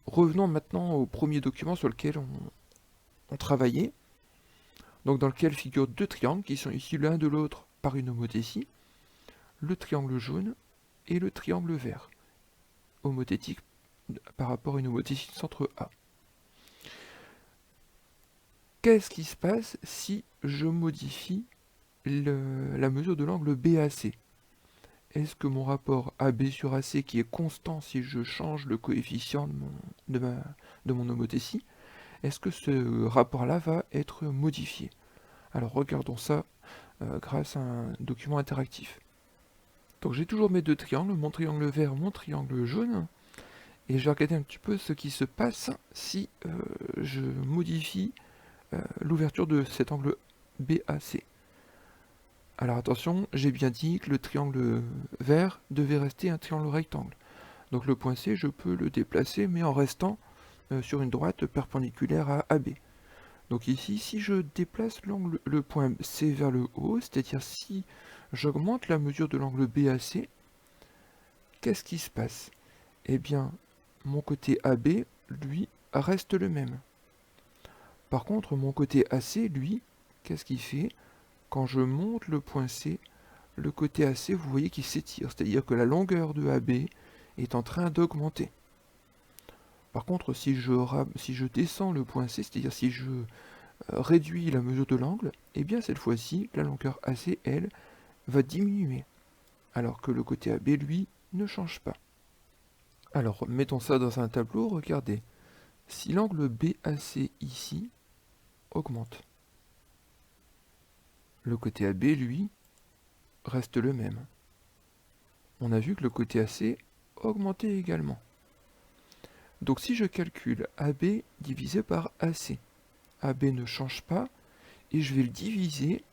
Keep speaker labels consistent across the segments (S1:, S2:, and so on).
S1: revenons maintenant au premier document sur lequel on travaillait, donc dans lequel figurent deux triangles qui sont issus l'un de l'autre par une homothétie, le triangle jaune et le triangle vert, homothétique par rapport à une homothétie de centre A. Qu'est-ce qui se passe si je modifie la mesure de l'angle BAC? Est-ce que mon rapport AB sur AC, qui est constant si je change le coefficient de mon homothétie, est-ce que ce rapport-là va être modifié? Alors regardons ça grâce à un document interactif. Donc j'ai toujours mes deux triangles, mon triangle vert, mon triangle jaune, et je vais regarder un petit peu ce qui se passe si je modifie l'ouverture de cet angle BAC. Alors attention, j'ai bien dit que le triangle vert devait rester un triangle rectangle. Donc le point C, je peux le déplacer, mais en restant sur une droite perpendiculaire à AB. Donc ici, si je déplace le point C vers le haut, c'est-à-dire si j'augmente la mesure de l'angle BAC, qu'est-ce qui se passe? Eh bien, mon côté AB, lui, reste le même. Par contre, mon côté AC, lui, qu'est-ce qu'il fait? Quand je monte le point C, le côté AC, vous voyez qu'il s'étire, c'est-à-dire que la longueur de AB est en train d'augmenter. Par contre, si je descends le point C, c'est-à-dire si je réduis la mesure de l'angle, eh bien cette fois-ci, la longueur AC, elle, va diminuer, alors que le côté AB, lui, ne change pas. Alors, mettons ça dans un tableau, regardez. Si l'angle BAC ici augmente, le côté AB, lui, reste le même. On a vu que le côté AC augmentait également. Donc si je calcule AB divisé par AC, AB ne change pas, et je vais le diviser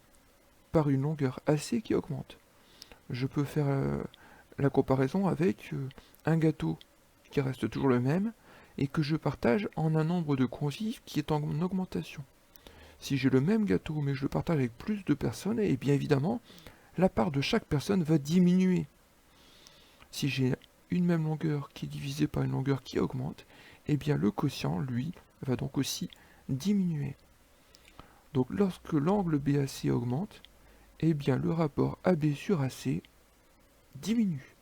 S1: par une longueur AC qui augmente. Je peux faire la comparaison avec un gâteau qui reste toujours le même, et que je partage en un nombre de convives qui est en augmentation. Si j'ai le même gâteau, mais je le partage avec plus de personnes, et bien évidemment, la part de chaque personne va diminuer. Si j'ai une même longueur qui est divisée par une longueur qui augmente, eh bien le quotient, lui, va donc aussi diminuer. Donc lorsque l'angle BAC augmente, eh bien le rapport AB sur AC diminue.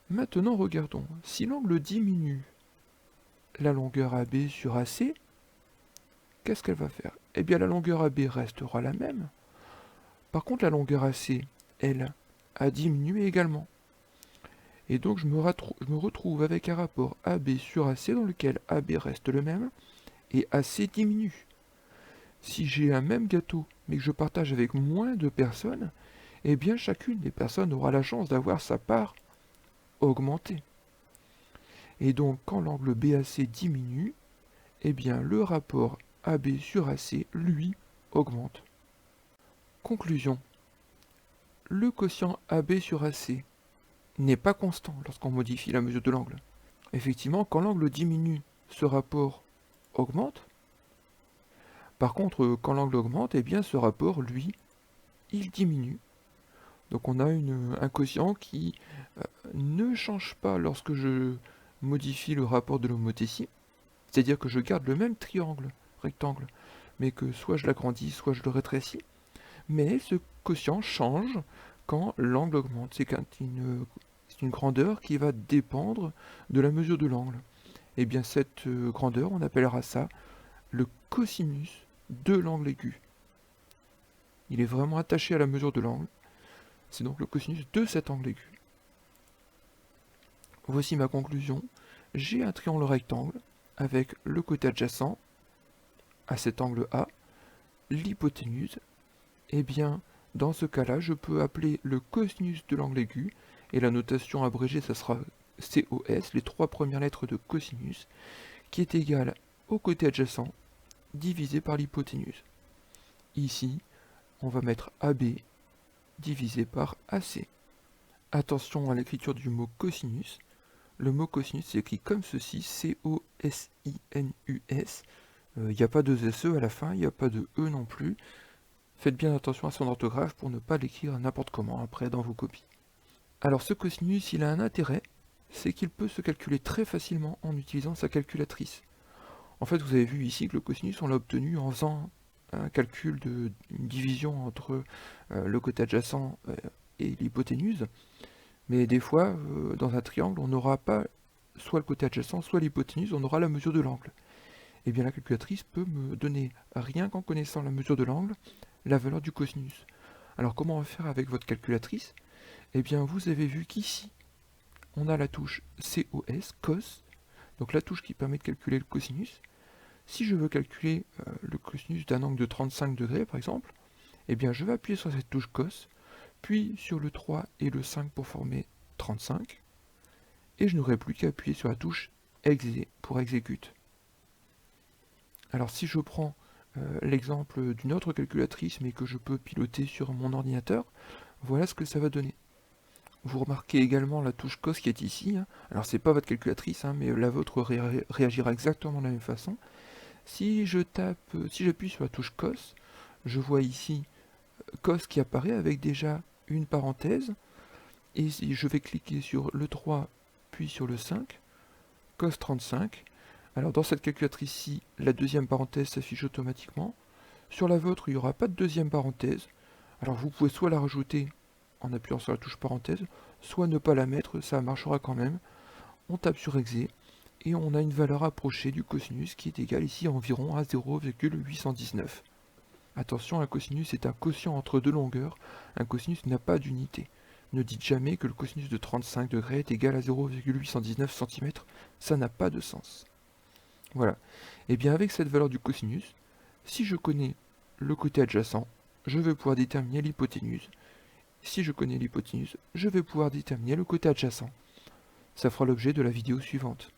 S1: Maintenant regardons, si l'angle diminue la longueur AB sur AC, qu'est-ce qu'elle va faire? Eh bien la longueur AB restera la même. Par contre la longueur AC, elle, a diminué également. Et donc je me retrouve avec un rapport AB sur AC dans lequel AB reste le même et AC diminue. Si j'ai un même gâteau mais que je partage avec moins de personnes, eh bien chacune des personnes aura la chance d'avoir sa part augmentée. Et donc quand l'angle BAC diminue, eh bien le rapport AB sur AC, lui, augmente. Conclusion. Le quotient AB sur AC n'est pas constant lorsqu'on modifie la mesure de l'angle. Effectivement, quand l'angle diminue, ce rapport augmente. Par contre, quand l'angle augmente, eh bien ce rapport, lui, il diminue. Donc on a un quotient qui ne change pas lorsque je modifie le rapport de l'homothétie. C'est-à-dire que je garde le même triangle, rectangle, mais que soit je l'agrandis, soit je le rétrécis. Mais ce quotient change quand l'angle augmente. C'est une grandeur qui va dépendre de la mesure de l'angle. Et bien cette grandeur, on appellera ça le cosinus de l'angle aigu. Il est vraiment attaché à la mesure de l'angle. C'est donc le cosinus de cet angle aigu. Voici ma conclusion. J'ai un triangle rectangle avec le côté adjacent à cet angle A, l'hypoténuse. Et bien, dans ce cas-là, je peux appeler le cosinus de l'angle aigu, et la notation abrégée, ça sera COS, les trois premières lettres de cosinus, qui est égal au côté adjacent divisé par l'hypoténuse. Ici, on va mettre AB divisé par AC. Attention à l'écriture du mot cosinus. Le mot cosinus s'écrit comme ceci, C-O-S-I-N-U-S. Il n'y a pas de SE à la fin, il n'y a pas de E non plus. Faites bien attention à son orthographe pour ne pas l'écrire n'importe comment après dans vos copies. Alors ce cosinus, il a un intérêt, c'est qu'il peut se calculer très facilement en utilisant sa calculatrice. En fait, vous avez vu ici que le cosinus, on l'a obtenu en faisant un calcul une division entre le côté adjacent et l'hypoténuse. Mais des fois, dans un triangle, on n'aura pas soit le côté adjacent, soit l'hypoténuse, on aura la mesure de l'angle. Et bien la calculatrice peut me donner, rien qu'en connaissant la mesure de l'angle, la valeur du cosinus. Alors comment on va faire avec votre calculatrice? Eh bien vous avez vu qu'ici, on a la touche COS, cos, donc la touche qui permet de calculer le cosinus. Si je veux calculer le cosinus d'un angle de 35 degrés par exemple, eh bien je vais appuyer sur cette touche cos, puis sur le 3 et le 5 pour former 35, et je n'aurai plus qu'à appuyer sur la touche exe pour exécute. Alors si je prends l'exemple d'une autre calculatrice mais que je peux piloter sur mon ordinateur, voilà ce que ça va donner. Vous remarquez également la touche cos qui est ici, hein. Alors c'est pas votre calculatrice, hein, mais la vôtre réagira exactement de la même façon. Si j'appuie sur la touche cos, je vois ici cos qui apparaît avec déjà une parenthèse, et si je vais cliquer sur le 3 puis sur le 5, cos 35. Alors dans cette calculatrice-ci, la deuxième parenthèse s'affiche automatiquement. Sur la vôtre, il n'y aura pas de deuxième parenthèse. Alors vous pouvez soit la rajouter en appuyant sur la touche parenthèse, soit ne pas la mettre, ça marchera quand même. On tape sur exe et on a une valeur approchée du cosinus qui est égale ici environ à 0,819. Attention, un cosinus est un quotient entre deux longueurs, un cosinus n'a pas d'unité. Ne dites jamais que le cosinus de 35 degrés est égal à 0,819 cm, ça n'a pas de sens. Voilà. Et bien avec cette valeur du cosinus, si je connais le côté adjacent, je vais pouvoir déterminer l'hypoténuse. Si je connais l'hypoténuse, je vais pouvoir déterminer le côté adjacent. Ça fera l'objet de la vidéo suivante.